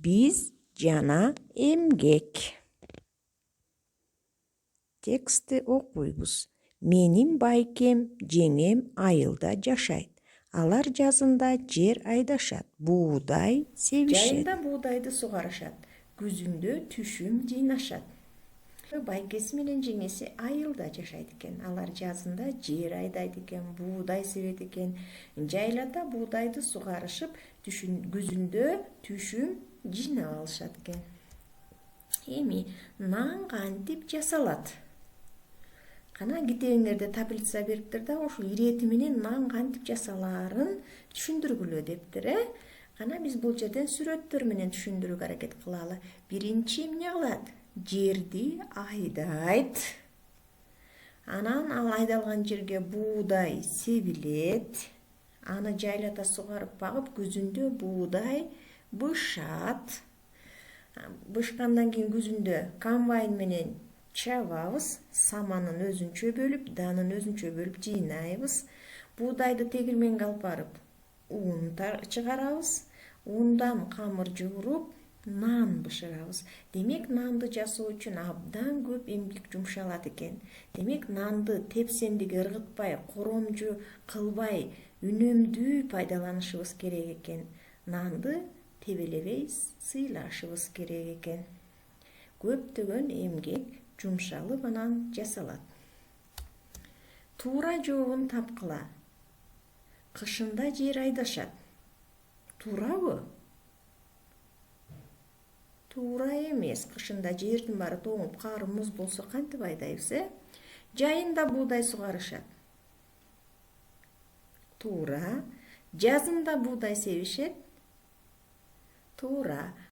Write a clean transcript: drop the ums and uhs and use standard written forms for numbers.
Биз жана эмгек. Текстти окуйбуз. Менин байкем, жеңем айылда жашайт. Алар жазында жер айдашат, буудай себишет. Жайында буудайды сугарышат, күзүндө түшүм жыйнашат. Байкеси менен жеңеси айылда жашайт экен. Алар жазында жер айдайт экен, буудай себет экен. Жайларда буудайды сугарышып, күзүндө түшүм жыйнап алышат экен. Эми нан кантип жасалат? Кана китебиңерде таблица бериптир да, ошо ирети менен нан кантип жасалаарын түшүндүргүлө дептир, Кана биз бул жерден сүрөттөр менен түшүндүрүүгө аракет кылалы. Биринчи эмне кылат? Жерди айдайт. Анан ал айдалган жерге буудай себилет. Аны жайлата сугарып багып, күзүндө буудай бышат. Бышкандан кийин күзүндө комбайн менен чабабыз, саманын өзүнчө бөлүп, данын өзүнчө бөлүп жыйнайбыз. Буудайды тегирменге алып барып, ун чыгарабыз. Ундан камыр жууруп, нан бышырабыз. Демек, нанды жасоо үчүн абдан көп эмгек жумшалат экен. Демек, нанды тепсендиги ыргытпай, коромжу кылбай, үнөмдүү пайдаланышыбыз керек экен. Нанды тебелебей сыйлашыбыз керек экен. Көптөгөн эмгек жумшалып анан жасалат. Туура жообун тапкыла. Кышында жер айдашат. Туурабы? Туура эмес. Кышында жердин баары тоңуп, кары муз болсо кантип айдайбыз, Жайында буудай сугарышат. Туура. Жазында буудай себишет. Туура.